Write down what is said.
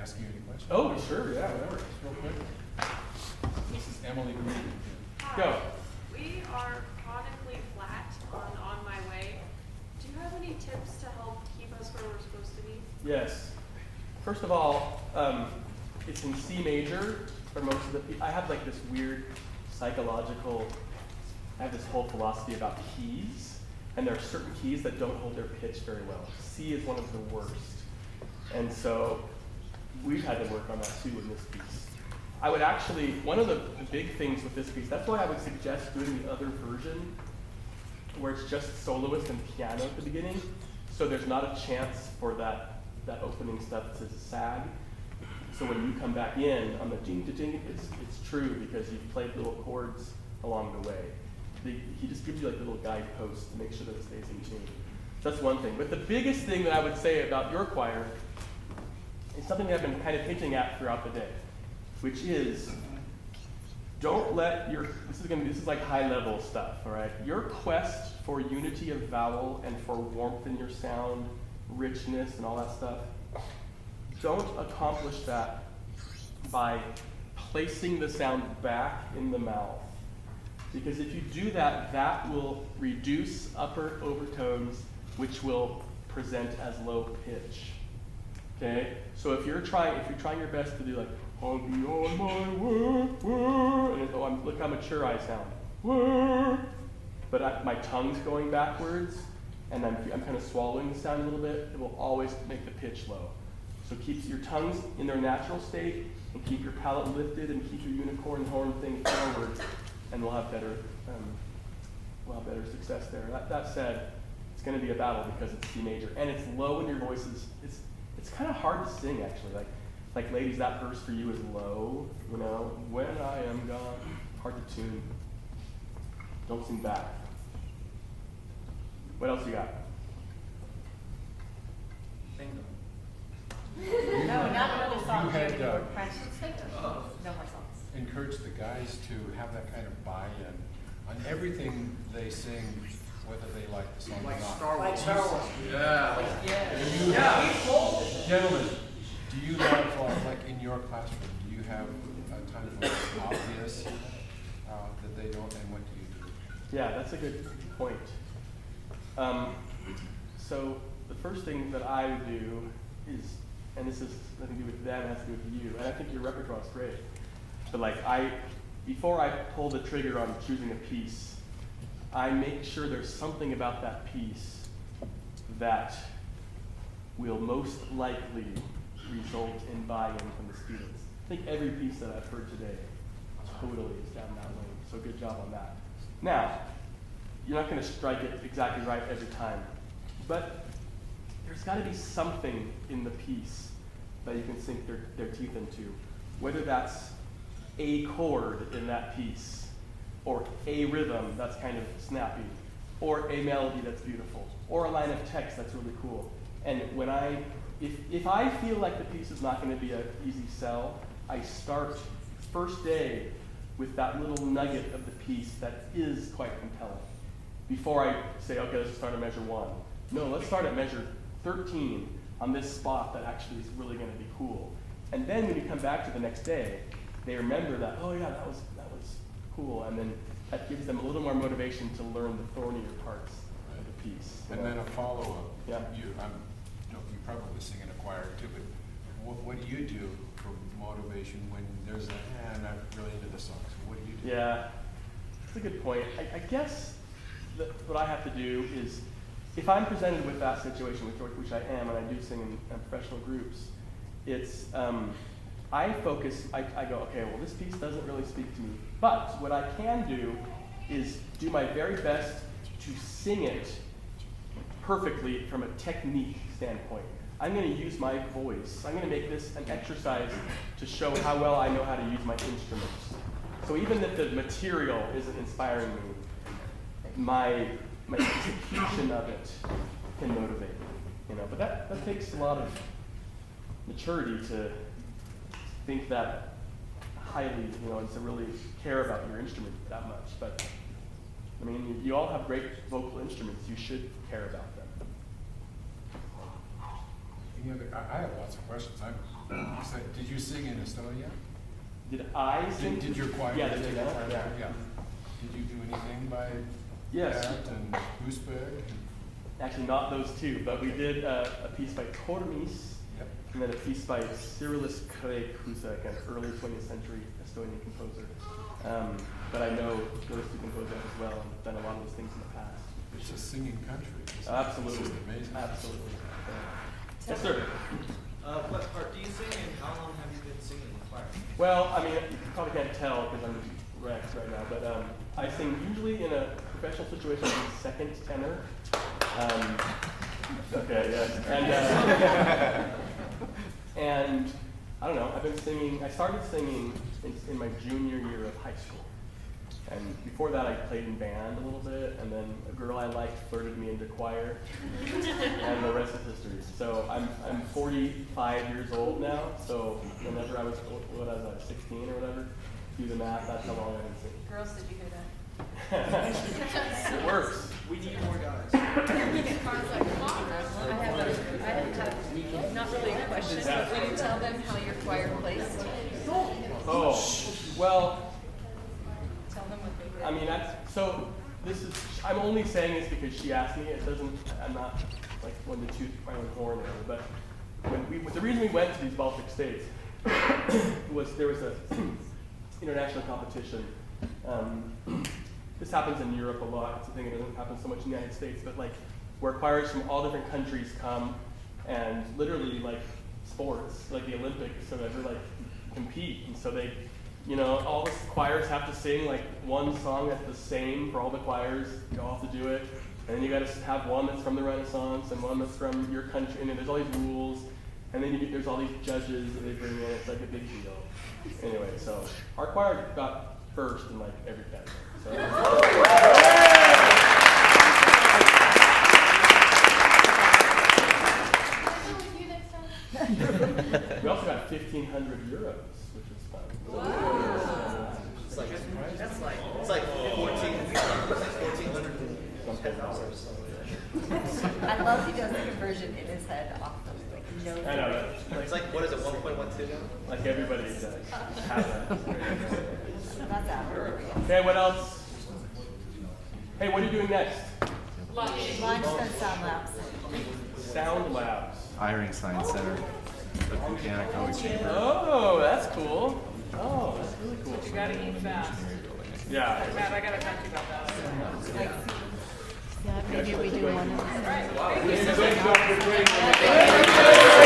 asking you any questions? Oh, sure, yeah, whatever. Just real quick. This is Emily Green. Hi. Go. We are chronically flat on my way. Do you have any tips to help keep us where we're supposed to be? Yes. First of all, it's in C major for most of the people. I have like this weird psychological, I have this whole philosophy about keys, and there are certain keys that don't hold their pitch very well. C is one of the worst. And so we've had to work on that too in this piece. I would actually, one of the big things with this piece, that's why I would suggest doing the other version where it's just soloist and piano at the beginning, so there's not a chance for that opening stuff to sag. So when you come back in on the ding-da-ding, it's true because you've played little chords along the way. He just gives you like little guideposts to make sure that it stays in tune. So that's one thing. But the biggest thing that I would say about your choir is something that I've been kind of hinting at throughout the day, which is don't let your, this is like high level stuff, all right? Your quest for unity of vowel and for warmth in your sound, richness and all that stuff, don't accomplish that by placing the sound back in the mouth. Because if you do that, that will reduce upper overtones, which will present as low pitch. Okay? So if you're trying your best to do like, I'll be on my way, and look how mature I sound. But my tongue's going backwards, and I'm kind of swallowing the sound a little bit, it will always make the pitch low. So keep your tongues in their natural state, and keep your palate lifted, and keep your unicorn horn thing forward, and we'll have better success there. That said, it's going to be a battle because it's C major, and it's low in your voices. It's kind of hard to sing actually. Like ladies, that verse for you is low. You know, when I am gone, hard to tune. Don't sing back. What else you got? No, not another song. You had, No more songs. encourage the guys to have that kind of buy-in on everything they sing, whether they like the song or not. Like Star Wars. Yeah. Yeah. Gentlemen, do you have, like in your classroom, do you have a time when it's obvious that they don't, and what do you do? Yeah, that's a good point. So the first thing that I would do is, and this has nothing to do with them, it has to do with you, and I think your repertoire is great. But like before I pull the trigger on choosing a piece, I make sure there's something about that piece that will most likely result in buy-in from the students. I think every piece that I've heard today totally is down that lane, so good job on that. Now, you're not going to strike it exactly right every time, but there's got to be something in the piece that you can sink their teeth into, whether that's a chord in that piece, or a rhythm that's kind of snappy, or a melody that's beautiful, or a line of text that's really cool. And if I feel like the piece is not going to be an easy sell, I start first day with that little nugget of the piece that is quite compelling. Before I say, okay, let's start at measure 1. No, let's start at measure 13 on this spot that actually is really going to be cool. And then when you come back to the next day, they remember that, oh yeah, that was cool, and then that gives them a little more motivation to learn the thornier parts of the piece. And then a follow-up. Yeah. You probably sing in a choir too, but what do you do for motivation when there's I'm not really into this song, so what do you do? Yeah, that's a good point. I guess what I have to do is, if I'm presented with that situation, which I am, and I do sing in professional groups, it's, I focus, I go, okay, well this piece doesn't really speak to me, but what I can do is do my very best to sing it perfectly from a technique standpoint. I'm going to use my voice. I'm going to make this an exercise to show how well I know how to use my instruments. So even if the material isn't inspiring me, my execution of it can motivate me. But that takes a lot of maturity to think that highly, and to really care about your instrument that much. But I mean, you all have great vocal instruments. You should care about them. any other, I have lots of questions. You said, did you sing in Estonia? Did I sing? Did your choir? Yeah, did did your that? choir- Yeah. Yeah. Did you do anything by Yes. that and Goosberg? Actually, not those two, but we did a piece by Tormis, Yep. and then a piece by Cyrilis Craig, who's like an early 20th century Estonian composer. But I know those two composers as well, and done a lot of those things in the past. It's just singing country. Absolutely. It's just amazing. Absolutely. Yes, sir. What part do you sing, and how long have you been singing in the choir? Well, I mean, you probably can't tell because I'm wrecked right now, but I sing usually in a professional situation as a second tenor. Okay, yes. And I don't know, I've been singing, I started singing in my junior year of high school. And before that, I played in band a little bit, and then a girl I liked flirted me into choir, and the rest is history. So I'm 45 years old now, so whenever I was, 16 or whatever, do the math, that's how long I've been singing. Girls, did you hear that? It works. We need more guys. I have not really a question, but will you tell them how your choir plays? Oh, well, Tell them what they did. I mean, I'm only saying this because she asked me. I'm not like one to toot my own horn or whatever, but the reason we went to these Baltic states was there was a international competition. This happens in Europe a lot. It's a thing that doesn't happen so much in the United States, but like where choirs from all different countries come and literally like sports, like the Olympics or whatever, like compete. And so they, all the choirs have to sing like one song that's the same for all the choirs. You all have to do it. And then you got to have one that's from the Renaissance and one that's from your country. And then there's all these rules. And then there's all these judges that they bring in. It's like a big deal. Anyway, so our choir got first in like every category. So. We also got 1,500 euros, which is fun. Wow. It's like 1,400 I love he does the conversion in his head off of like no. I know. It's like, what is it, 1.12 now? Like everybody does. Have that. That's average. Okay, what else? Hey, what are you doing next? Lunch. Lunch and sound labs. Sound labs. Eyring Science Center, the Pucanic Chamber. Oh, that's cool. Oh, that's really cool. You gotta eat fast. Yeah. Matt, I gotta talk to you about that. Yeah, maybe we do one of those. All right.